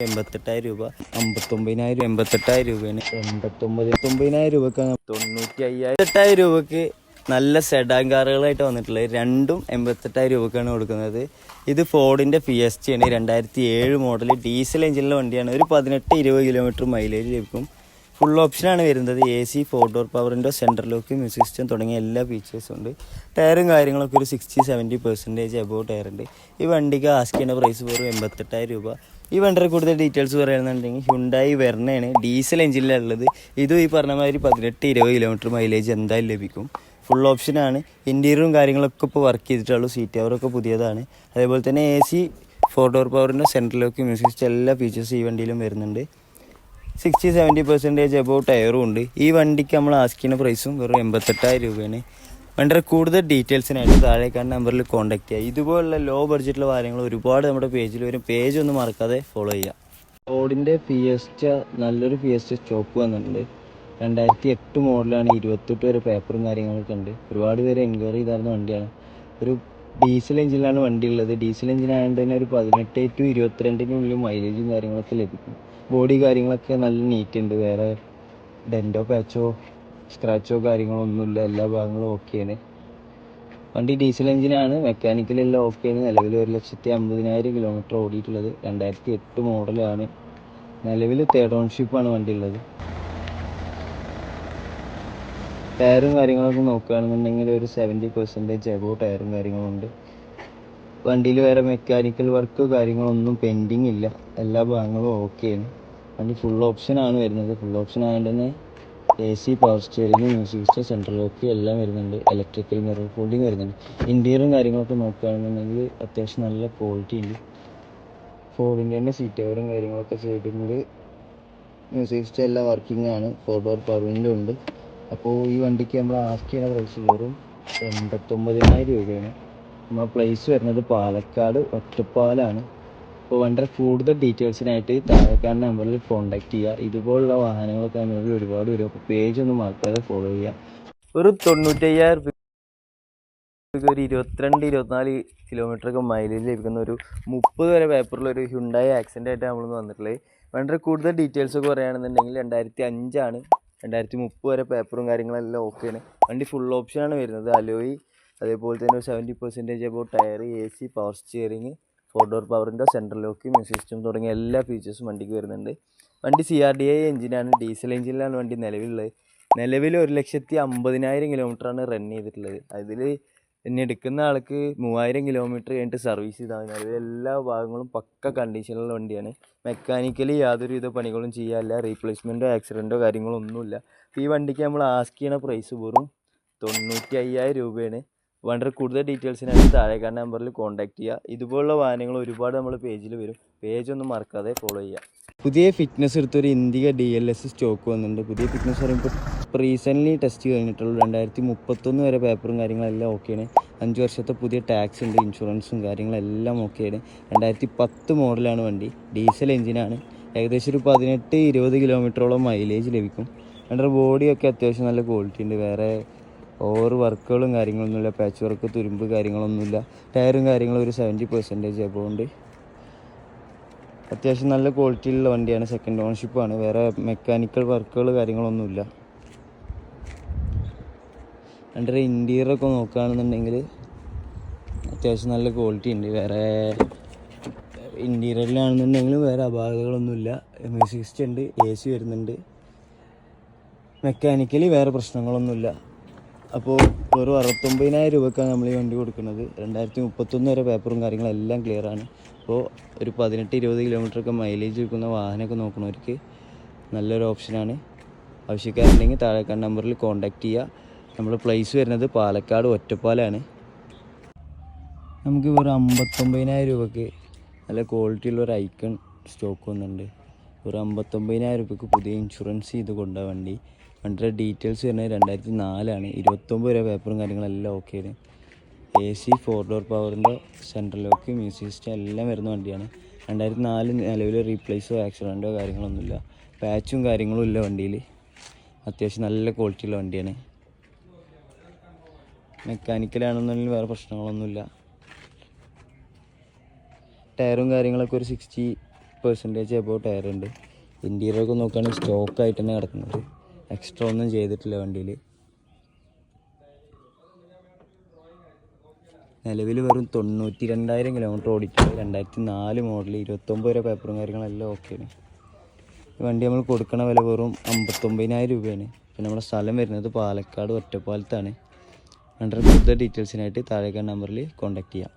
88,000 രൂപ, 59,000, 88,000 രൂപയാണ്. 89,000 രൂപക്കാണ് 95,000 രൂപക്ക് നല്ല സെഡാൻ കാറുകളായിട്ട് വന്നിട്ടുള്ളത്. രണ്ടും 88,000 രൂപക്കാണ് കൊടുക്കുന്നത്. ഇത് ഫോർഡിൻ്റെ ഫിയസ്റ്റയാണ്, 2007 മോഡൽ ഡീസൽ എഞ്ചിനുള്ള വണ്ടിയാണ്. ഒരു 18-20 കിലോമീറ്റർ മൈലേജ് ലഭിക്കും. ഫുൾ ഓപ്ഷനാണ് വരുന്നത്. AC, 4 door power window, central lock, music system തുടങ്ങിയ എല്ലാ ഫീച്ചേഴ്സും ഉണ്ട്. ടയറും കാര്യങ്ങളൊക്കെ ഒരു 60-70% എബോവ് ടയറുണ്ട്. ഈ വണ്ടിക്ക് ആസ്ക് ചെയ്യുന്ന പ്രൈസ് വെറും 88,000 രൂപ. ഈ വണ്ടിയുടെ കൂടുതൽ ഡീറ്റെയിൽസ് പറയുകയാണെന്നുണ്ടെങ്കിൽ ഹ്യുണ്ടായി വെർണയാണ്, ഡീസൽ എഞ്ചിനിലുള്ളത്. ഇതും ഈ പറഞ്ഞ മാതിരി 18-20 കിലോമീറ്റർ മൈലേജ് എന്തായാലും ലഭിക്കും. ഫുൾ ഓപ്ഷനാണ്. ഇൻറ്റീരിയറും കാര്യങ്ങളൊക്കെ ഇപ്പോൾ വർക്ക് ചെയ്തിട്ടുള്ളൂ. സീറ്റ് കവറൊക്കെ പുതിയതാണ്. അതേപോലെ തന്നെ AC, 4 ഡോർ പവറിൻ്റെ സെൻട്രൽ ലോക്ക്, മ്യൂസിക് സിസ്റ്റം എല്ലാ ഫീച്ചേഴ്സും ഈ വണ്ടിയിലും വരുന്നുണ്ട്. 60-70% എബോവ് ടയറും ഉണ്ട്. ഈ വണ്ടിക്ക് നമ്മൾ ആസ്ക് ചെയ്യുന്ന പ്രൈസും വെറും 88,000 രൂപയാണ്. വണ്ടിയുടെ കൂടുതൽ ഡീറ്റെയിൽസിനായിട്ട് താഴെ കാണുന്ന നമ്പറിൽ കോൺടാക്ട് ചെയ്യുക. ഇതുപോലുള്ള ലോ ബഡ്ജറ്റിലുള്ള കാര്യങ്ങൾ ഒരുപാട് നമ്മുടെ പേജിൽ വരും. പേജ് ഒന്നും മറക്കാതെ ഫോളോ ചെയ്യുക. ഫോർഡിൻ്റെ ഫിയസ്റ്റ, നല്ലൊരു ഫിയസ്റ്റ സ്റ്റോക്ക് വന്നിട്ടുണ്ട്. 2008 മോഡലാണ്. 28 വരെ പേപ്പറും കാര്യങ്ങളൊക്കെ ഉണ്ട്. ഒരുപാട് പേര് എൻക്വയറി ചെയ്തായിരുന്ന വണ്ടിയാണ്. ഒരു ഡീസൽ എഞ്ചിനിലാണ് വണ്ടി ഉള്ളത്. ഡീസൽ എഞ്ചിൻ ആയതുകൊണ്ട് തന്നെ ഒരു 18-22 മൈലേജും കാര്യങ്ങളൊക്കെ ലഭിക്കും. ബോഡി കാര്യങ്ങളൊക്കെ നല്ല നീറ്റ് ഉണ്ട്. വേറെ ഡെൻറ്റോ പാച്ചോ സ്ക്രാച്ചോ കാര്യങ്ങളോ ഒന്നുമില്ല. എല്ലാ ഭാഗങ്ങളും ഓക്കെയാണ്. വണ്ടി ഡീസൽ എഞ്ചിനാണ്. മെക്കാനിക്കലെല്ലാം ഓക്കെയാണ്. നിലവിൽ 1,50,000 കിലോമീറ്റർ ഓടിയിട്ടുള്ളത്. 2008 മോഡലാണ്. നിലവിൽ തേർഡ് ഓൺഷിപ്പാണ് വണ്ടി ഉള്ളത്. ടയറും കാര്യങ്ങളൊക്കെ നോക്കുകയാണെന്നുണ്ടെങ്കിൽ ഒരു 70% എബോവ് ടയറും കാര്യങ്ങളും ഉണ്ട്. വണ്ടിയിൽ വേറെ മെക്കാനിക്കൽ വർക്കോ കാര്യങ്ങളൊന്നും പെൻഡിങ് ഇല്ല. എല്ലാ ഭാഗങ്ങളും ഓക്കെയാണ്. വണ്ടി ഫുൾ ഓപ്ഷനാണ് വരുന്നത്. ഫുൾ ഓപ്ഷൻ ആയതുകൊണ്ട് തന്നെ AC, power steering, music system, central lock എല്ലാം വരുന്നുണ്ട്. ഇലക്ട്രിക്കൽ മിറർ ഫോൾഡിങ് വരുന്നുണ്ട്. ഇൻറ്റീരിയറും കാര്യങ്ങളൊക്കെ നോക്കുകയാണെന്നുണ്ടെങ്കിൽ അത്യാവശ്യം നല്ല ക്വാളിറ്റി ഉണ്ട്. ഫോർഡിൻ്റെ തന്നെ സീറ്റ് കവറും കാര്യങ്ങളൊക്കെ ചെയ്തിട്ടുണ്ട്. മ്യൂസിക് സിസ്റ്റം എല്ലാം വർക്കിംഗ് ആണ്. 4 ഡോർ പവർ വിൻഡോ ഉണ്ട്. അപ്പോൾ ഈ വണ്ടിക്ക് നമ്മൾ ആസ്ക് ചെയ്യുന്ന പ്രൈസ് വെറും 89,000 രൂപയാണ്. നമ്മൾ പ്ലേസ് വരുന്നത് പാലക്കാട് ഒറ്റപ്പാലാണ്. അപ്പോൾ വണ്ടിയുടെ കൂടുതൽ ഡീറ്റെയിൽസിനായിട്ട് താഴെക്കാണുന്ന നമ്പറിൽ കോൺടാക്ട് ചെയ്യുക. ഇതുപോലുള്ള വാഹനങ്ങളൊക്കെ നമുക്ക് ഒരുപാട് വരും. അപ്പോൾ പേജ് ഒന്നും മറക്കാതെ ഫോളോ ചെയ്യുക. ഒരു 95,000 രൂപ ഒരു 22-24 കിലോമീറ്ററൊക്കെ മൈലേജ് ലഭിക്കുന്ന ഒരു 30 വരെ പേപ്പറുള്ള ഒരു ഹ്യുണ്ടായി ആക്സെൻ്റ് ആയിട്ട് നമ്മൾ വന്നിട്ടുള്ളത്. വണ്ടിയുടെ കൂടുതൽ ഡീറ്റെയിൽസൊക്കെ പറയുകയാണെന്നുണ്ടെങ്കിൽ 2005 2030 വരെ പേപ്പറും കാര്യങ്ങളെല്ലാം ഓക്കെയാണ്. വണ്ടി ഫുൾ ഓപ്ഷനാണ് വരുന്നത്. അലോയി, അതേപോലെ തന്നെ ഒരു 70% above tyre, AC, power steering, 4 door പവറിൻ്റെ സെൻട്രൽ ലോക്ക്, മ്യൂസിക് സിസ്റ്റം തുടങ്ങിയ എല്ലാ ഫീച്ചേഴ്സും വണ്ടിക്ക് വരുന്നുണ്ട്. വണ്ടി CRDI എഞ്ചിനാണ്. ഡീസൽ എഞ്ചിനിലാണ് വണ്ടി നിലവിലുള്ളത്. നിലവിൽ 1,50,000 കിലോമീറ്ററാണ് റൺ ചെയ്തിട്ടുള്ളത്. അതിൽ ഇനി എടുക്കുന്ന ആൾക്ക് 3,000 കിലോമീറ്റർ കഴിഞ്ഞിട്ട് സർവീസ് ചെയ്താൽ മതി. നിലവിൽ എല്ലാ ഭാഗങ്ങളും പക്ക കണ്ടീഷനുള്ള വണ്ടിയാണ്. മെക്കാനിക്കലി യാതൊരുവിധ പണികളും ചെയ്യാനില്ല. റീപ്ലേസ്മെൻറ്റോ ആക്സിഡൻറ്റോ കാര്യങ്ങളോ ഒന്നുമില്ല. ഈ വണ്ടിക്ക് നമ്മൾ ആസ്ക് ചെയ്യുന്ന പ്രൈസ് വെറും 95,000 രൂപയാണ്. വണ്ടിയുടെ കൂടുതൽ ഡീറ്റെയിൽസിനായിട്ട് താഴെ കാണുന്ന നമ്പറിൽ കോൺടാക്ട് ചെയ്യുക. ഇതുപോലുള്ള വാഹനങ്ങൾ ഒരുപാട് നമ്മൾ പേജിൽ വരും. പേജ് ഒന്നും മറക്കാതെ ഫോളോ ചെയ്യുക. പുതിയ ഫിറ്റ്നസ് എടുത്തൊരു ഇൻഡിക DLS സ്റ്റോക്ക് വന്നിട്ടുണ്ട്. പുതിയ ഫിറ്റ്നസ് പറയുമ്പോൾ ഇപ്പോൾ റീസെൻ്റ്ലി ടെസ്റ്റ് കഴിഞ്ഞിട്ടുള്ളൂ. 2031 വരെ പേപ്പറും കാര്യങ്ങളെല്ലാം ഓക്കെയാണ്. 5 വർഷത്തെ പുതിയ ടാക്സ് ഉണ്ട്. ഇൻഷുറൻസും കാര്യങ്ങളെല്ലാം ഓക്കെയാണ്. 2010 മോഡലാണ് വണ്ടി. ഡീസൽ എഞ്ചിനാണ്. ഏകദേശം ഒരു 18-20 കിലോമീറ്ററോളം മൈലേജ് ലഭിക്കും. വണ്ടിയുടെ ബോഡിയൊക്കെ അത്യാവശ്യം നല്ല ക്വാളിറ്റി ഉണ്ട്. വേറെ ഓവർ വർക്കുകളും കാര്യങ്ങളൊന്നുമില്ല. പാച്ച് വർക്ക്, തുരുമ്പ് കാര്യങ്ങളൊന്നുമില്ല. ടയറും കാര്യങ്ങളും ഒരു 70% എബോവ് ഉണ്ട്. അത്യാവശ്യം നല്ല ക്വാളിറ്റിയിലുള്ള വണ്ടിയാണ്. സെക്കൻഡ് ഓൺഷിപ്പാണ്. വേറെ മെക്കാനിക്കൽ വർക്കുകൾ കാര്യങ്ങളൊന്നുമില്ല. വണ്ടിയുടെ ഇൻറ്റീരിയറൊക്കെ നോക്കുകയാണെന്നുണ്ടെങ്കിൽ അത്യാവശ്യം നല്ല ക്വാളിറ്റി ഉണ്ട്. വേറെ ഇൻറ്റീരിയറിലാണെന്നുണ്ടെങ്കിലും വേറെ അപാകതകളൊന്നുമില്ല. മ്യൂസിക് സിസ്റ്റം ഉണ്ട്. AC വരുന്നുണ്ട്. മെക്കാനിക്കലി വേറെ പ്രശ്നങ്ങളൊന്നുമില്ല. അപ്പോൾ ഒരു 69,000 രൂപക്കാണ് നമ്മൾ ഈ വണ്ടി കൊടുക്കുന്നത്. 2031 വരെ പേപ്പറും കാര്യങ്ങളെല്ലാം ക്ലിയറാണ്. അപ്പോൾ ഒരു 18-20 കിലോമീറ്ററൊക്കെ മൈലേജ് കിട്ടുന്ന വാഹനമൊക്കെ നോക്കുന്നവർക്ക് നല്ലൊരു ഓപ്ഷനാണ്. ആവശ്യക്കാരുണ്ടെങ്കിൽ താഴെ കാണുന്ന നമ്പറിൽ കോൺടാക്ട് ചെയ്യുക. നമ്മൾ പ്ലേസ് വരുന്നത് പാലക്കാട് ഒറ്റപ്പാലാണ്. നമുക്ക് ഒരു 59,000 രൂപയ്ക്ക് നല്ല ക്വാളിറ്റിയുള്ളൊരു ഐക്കൺ സ്റ്റോക്ക് വന്നിട്ടുണ്ട്. ഒരു 59,000 രൂപയ്ക്ക് പുതിയ ഇൻഷുറൻസ് ചെയ്ത് കൊണ്ടുപോകാൻ വണ്ടി. വണ്ടിയുടെ ഡീറ്റെയിൽസ് വരുന്നത് 2004 29 വരെ പേപ്പറും കാര്യങ്ങളെല്ലാം ഓക്കെയാണ്. AC, 4 ഡോർ പവറിൻ്റെ സെൻട്രൽ ലോക്ക്, മ്യൂസിക് സിസ്റ്റം എല്ലാം വരുന്ന വണ്ടിയാണ്. 2004 നിലവിൽ റീപ്ലേസോ ആക്സിഡൻറ്റോ കാര്യങ്ങളൊന്നുമില്ല. പാച്ചും കാര്യങ്ങളും ഇല്ല വണ്ടിയിൽ. അത്യാവശ്യം നല്ല ക്വാളിറ്റിയുള്ള വണ്ടിയാണ്. മെക്കാനിക്കലാണെന്നുണ്ടെങ്കിൽ വേറെ പ്രശ്നങ്ങളൊന്നുമില്ല. ടയറും കാര്യങ്ങളൊക്കെ ഒരു 70% എബോവ് ടയർ ഉണ്ട്. ഇൻറ്റീരിയറൊക്കെ നോക്കുകയാണെങ്കിൽ സ്റ്റോക്കായിട്ട് തന്നെ കിടക്കുന്നത്, എക്സ്ട്രാ ഒന്നും ചെയ്തിട്ടില്ല വണ്ടിയിൽ. നിലവിൽ വെറും 92,000 കിലോമീറ്റർ ഓടിയിട്ടുണ്ട്. 2004 മോഡൽ, 29 വരെ പേപ്പറും കാര്യങ്ങളെല്ലാം ഓക്കെയാണ്. ഈ വണ്ടി നമ്മൾ കൊടുക്കണ വില വെറും 59,000 രൂപയാണ്. പിന്നെ നമ്മുടെ സ്ഥലം വരുന്നത് പാലക്കാട് ഒറ്റപ്പാലത്താണ്. കൂടുതൽ ഡീറ്റെയിൽസിനായിട്ട് താഴേക്കാണ് നമ്പറിൽ കോൺടാക്റ്റ് ചെയ്യാം.